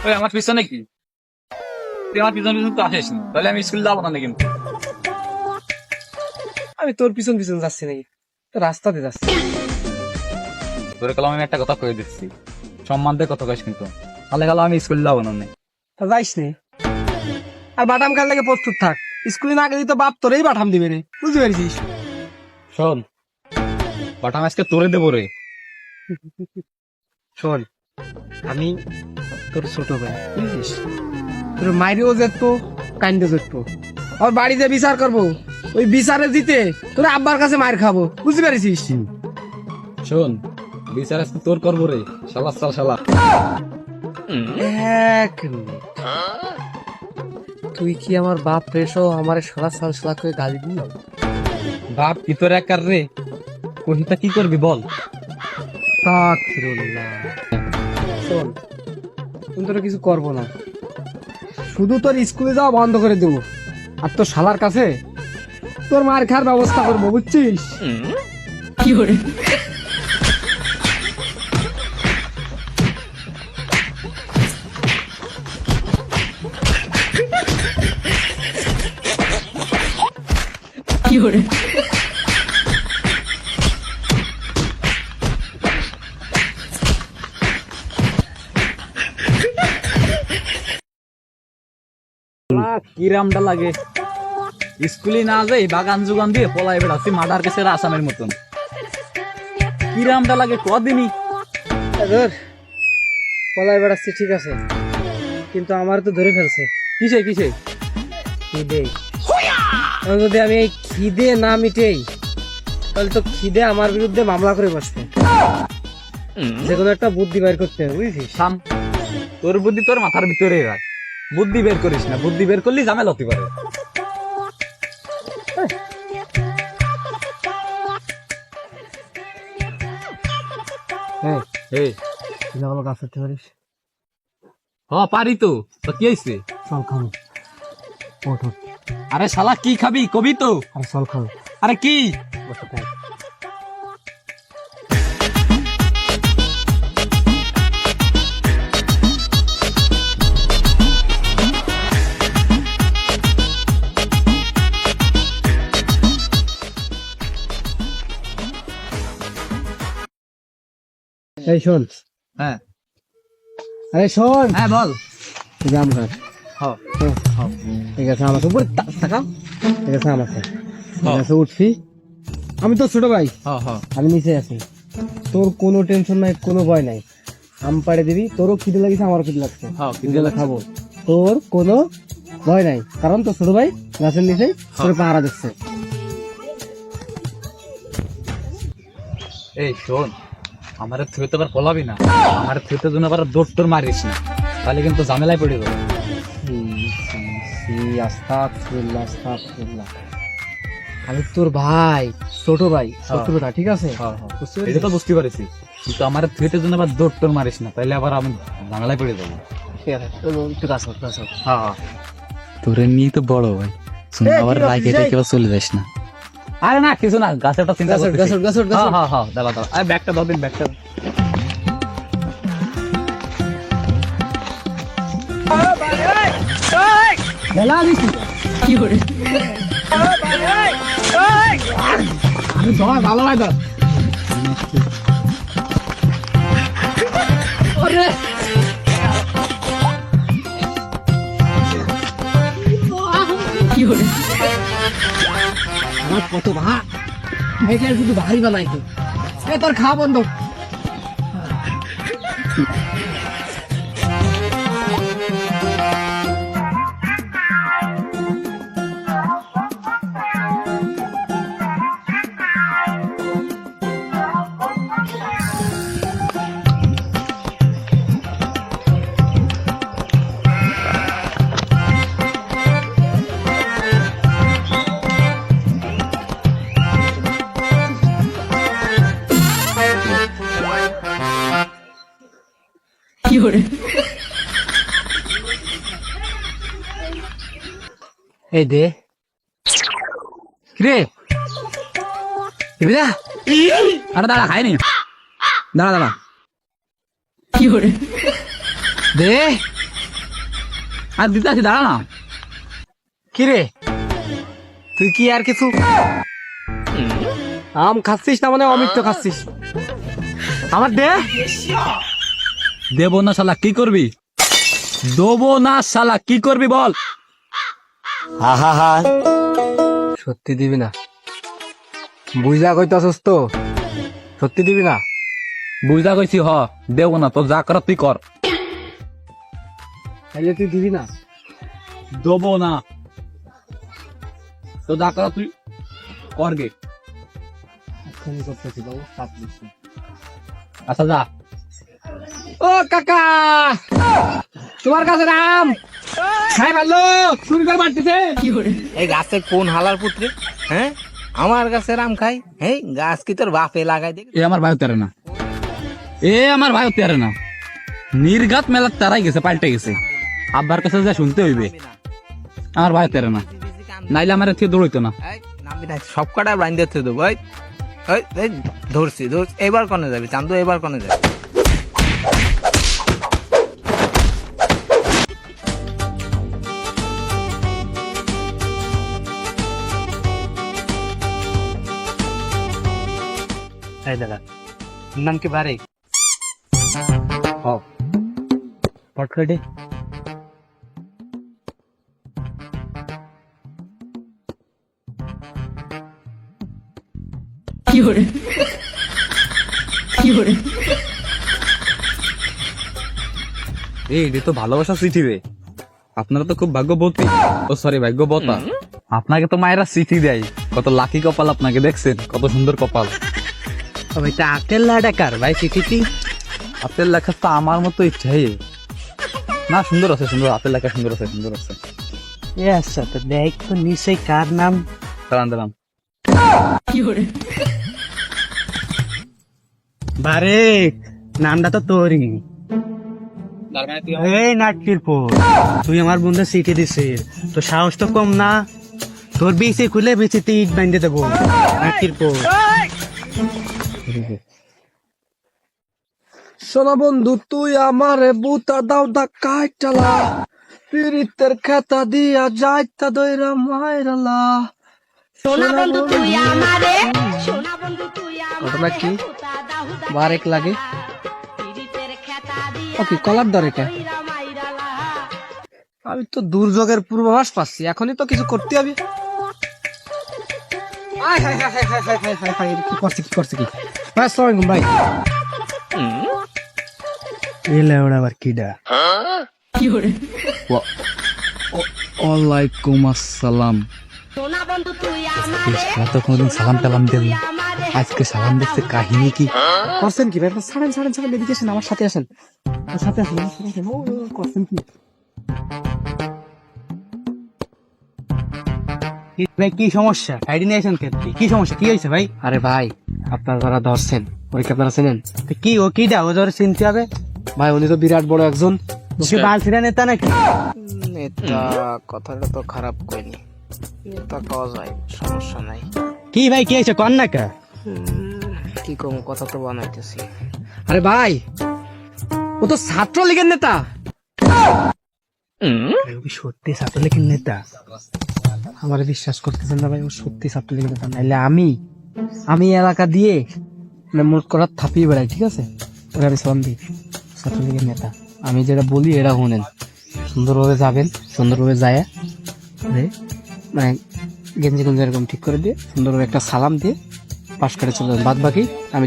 ওই আমার পিছনে কি? তুই আমার পিছন পিছন তো আসিস না, তাহলে আমি স্কুল যাবো না কিন্তু। আমি তোর পিছন পিছন যাচ্ছি নাকি, তো রাস্তাতে যাচ্ছি। তোর কালাম আমি একটা কথা কয়ে দিচ্ছি, সম্মান দিয়ে কথা কইস কিন্তু, তাহলে গেল আমি স্কুল যাবো না। তা যাইস নে, আর বাটাম খেল থেকে প্রস্তুত থাক। স্কুলে না গেলি তো বাপ তোরেই বাটাম দিবে রে, বুঝতে পেরেছিস? শোন, বাটাম আজকে তোরে দেবো রে। শোন, আমি তোর ছোট ভাই, বুঝছিস? তোর মাইরেও যেত, কাইন্ডে যেত। আর বাড়িতে বিচার করবো, ওই বিচারে জিতে তোর আব্বার কাছে মার খাবো, বুঝতে পেরেছিস? শোন, বিচার আজকে তোর করবো রে, শালা চাল শালা। এক মিনিট। তুই কি আমার বাপ রেসো আমার সারা সাল সালা করে গালি দিল? বাপ কি তোর একার রে, কহিতা কি করবি বল? শোন, আমি তোর কিছু করবো না, শুধু তোর স্কুলে যাওয়া বন্ধ করে দেবো, আর তোর শালার কাছে তোর মার খাওয়ার ব্যবস্থা করবো, বুঝছিস? কি করে? কি করে? কিরামটা লাগে, স্কুলে না যাই বাগান জুগান দিয়ে পলাই বেড়াচ্ছি মার্ডার কেসের আসামের মতন। কিরামটা লাগে কদিনই। পলাই বেড়াচ্ছি ঠিক আছে, কিন্তু আমার তো ধরে ফেলছে। কিসে কিসে? খিদে। এখন যদি আমি এই খিদে না মিটেই, তাহলে তো খিদে আমার বিরুদ্ধে মামলা করে বসবে। যে কোনো একটা বুদ্ধি বের করতে হবে, বুঝছিস? থাম, তোর বুদ্ধি তোর মাথার ভিতরে রাখ, বুদ্ধি বের করিস না, বুদ্ধি বের করলে ঝামেলা হতে পারে। হ্যাঁ, এই তুই আমাকে কাজ করতে পারিস? পারি তো, তো কি হয়েছে? চল খাবো, ওঠ ওঠ। আরে শালা কি খাবি কবি তো। আর চল খাবো। আরে কি? বসে থাক। এই শোন, হ্যাঁ আরে শোন, হ্যাঁ বল। জাম ঘর হ্যাঁ ঠিক আছে, আমাকে উপরে তাকাও। ঠিক আছে, আমাকে ঠিক আছে, উঠছি। আমি তো ছোট ভাই, হ্যাঁ হ্যাঁ আমি নিচে আছি। তোর কোনো টেনশন নাই, কোনো ভয় নাই। আম পাড়ে দিবি, তোরও খিদে লাগিছে, আমারও খিদে লাগছে, হ্যাঁ, খিদে দুজনে লাগছে। খাবো। তোর কোনো ভয় নাই, কারণ তোর ছোট ভাই গাছের নিচে তোর পাহারা দিচ্ছে। এই শোন, আমার থুয়ে তো আবার পলাবি না, আমার থুয়েতে জন্য আবার দৌড় তোর মারিস না, তাহলে কিন্তু ঝামেলায় পড়ে যাবে। আস্তাগফিরুল্লাহ, আস্তাগফিরুল্লাহ। আমি তোর ভাই, ছোট ভাই, শত্রুতা, ঠিক আছে? বুঝতে পেরেছিস? এটা তো বুঝতে পারছি, কিন্তু আমার থুয়েতে জন্য আবার দৌড় তোর মারিস না, তাহলে আবার আমি ঝামেলায় পড়ে যাবো। ঠিক আছে, একটু কাজ কর, কাজ কর। হ্যাঁ তোরে নিয়ে তো বড় ভাই, আবার রাগে রেখে চলে যাস না। আরে না কিছু না, গাছেরটা চিন্তা গাছ ওঠ, করতেছি। গাছ ওঠ, গাছ ওঠ, গাছ ওঠ। হ্যাঁ হ্যাঁ দাঁড়া দাঁড়া, আরে ব্যাগটা দাও দিন, ব্যাগটা। বেলা দিছি। কি করে? আমি ধর, ভালো ভাই ধর। ওরে! কি করে? আমার কত ভাত, এটা শুধু ভারী বানাই তো। তোর খাওয়া বন্ধ। কি করে? এই দে রে আরে দাঁড়া, খাইনি, দাঁড়া দাঁড়া। কি করে? দে আর দিতে আসি, দাঁড়া না। কিরে তুই কি আর কিছু আম খাচ্ছিস না মানে অমৃত খাচ্ছিস? আমার দে। দেবো না শালা, কি করবি? দেবো না শালা, কি করবি বল? সত্যি দিবি না? বুঝা কইতাছস তো? সত্যি দিবি না? বুঝা কইছি, হ দেবো না, তো যা কর তুই কর। তাইলে তুই দিবি না? দেবো না, তো যা কর তুই কর গে। এক্ষুনি করতেছি বাবু, চাপ নিস না। আচ্ছা যা। ও কাকা, তোমার কাছে রাম খাই ভালো চুরি করে মারতেছে। এই গাছে কোন হালার পুত্রে? হ্যাঁ, আমার গাছে রাম খাই? এই গাছ কি তোর বাপে লাগাই দেখ? এ আমার ভাই তেরে না, এ আমার ভাই তেরে না, নির্ঘাত মেলা তারাই গেছে, পাল্টে গেছে। আব্বার কাছে যা শুনতে হইবে, আমার ভাই তেরে না, নাইলে আমার থেকে দৌড়ইতো না। নামবি না, সব কটা বাইন দিতে দেবো। ধরছি ধরছি, এবার কনে যাবি চান্দু? এবার কনে যাবি? এই দাদা, নাম কি বারে? পটকাটে এই তো ভালোবাসা চিঠি রে। আপনারা তো খুব ভাগ্যবতী, ও সরি ভাগ্যবতা। আপনাকে তো মায়েরা চিঠি দেয়, কত লাকি কপাল আপনাকে, দেখছেন কত সুন্দর কপাল। ওইটা আটের লাডাকার ভাই চিঠিটি। আপনার লেখা তো আমার মতো ইচ্ছাই না, সুন্দর আছে, সুন্দর আপনার লেখা, সুন্দর আছে, সুন্দর আছে। আচ্ছা তো দেখ তো নিচে কার নাম? দাঁড়ান দাঁড়ান, বারে নামটা তো তোরই। এই নাটকির পর তুই আমার বন্ধু চিঠি দিছিস, তো সাহস তো কম না? তোর বিচি খুলে বিচিতে ইট বাঁধে দেবো নাটকির পর। শোনা বন্ধু, তুই আমারে বুতা দাও দা কাইটালা, পিরিতের খেতা দিয়া যাইতা দইরা মাইরালা। সোনা বন্ধু তুই আমারে, সোনা বন্ধু তুই ঘটনা কি? আমারে বারেক লাগে পিরিতের খেতা দিয়া ওকে কলার দরে কে? কইরা মাইরালা। আমি তো দুর্যোগের পূর্বাভাস পাচ্ছি, এখনই তো কিছু করতে হবে। আয় হায় হায় হায় হায় হায় হায় হায়, কি করছে কি করছে কি? ভাই আসসালামু আলাইকুম ভাই। এলে ওরা আবার কিডা? ওয়ালাইকুম আসসালাম। সোনা বন্ধু তুই আমারে, তো কোনদিন সালাম টালাম দেন, আমারে আজকে সালাম দেখতে কাহিনী কি? করছেন কি ভাই? ছাড়েন ছাড়েন ছাড়েন, এদিকে আসেন, আমার সাথে আসেন, আমার সাথে আসেন, আমার সাথে আসেন। ও করছেন কি ভাই? কি সমস্যা? আইডি নিয়ে আসেন ক্ষেত্রে কি সমস্যা? কি হয়েছে ভাই? আরে ভাই, আপনারা যারা ধরছেন ওই কি আপনারা চেনেন? কি ও কি দা, ও ধরে চিনতে হবে ভাই, উনি তো বিরাট বড় একজন বালছিরা নেতা নাকি? নেতা কথাটা তো খারাপ কইনি, নেতা কওয়া যায়, সমস্যা নাই। কি ভাই কি হয়েছে কন না কা? কি কম, কথা তো বানাইতেছি। আরে ভাই, ও তো ছাত্রলীগের নেতা। ও কি সত্যি ছাত্রলীগের নেতা? আমার বিশ্বাস করতেছেন না ভাই, ও সত্যি ছাত্রলীগের নেতা। নাইলে আমি এলাকা দিয়ে মোট করার থাপিয়ে বেড়াই, ঠিক আছে? ওরা আমি সালাম দিই, ছাত্রলীগের নেতা। আমি যেটা বলি এরা শুনেন, সুন্দরভাবে যাবেন, সুন্দরভাবে যায় মানে গেঞ্জি গুঞ্জি এরকম ঠিক করে দিয়ে সুন্দরভাবে একটা সালাম দিয়ে পাশ করে চলে যাবেন। বাদ বাকি আমি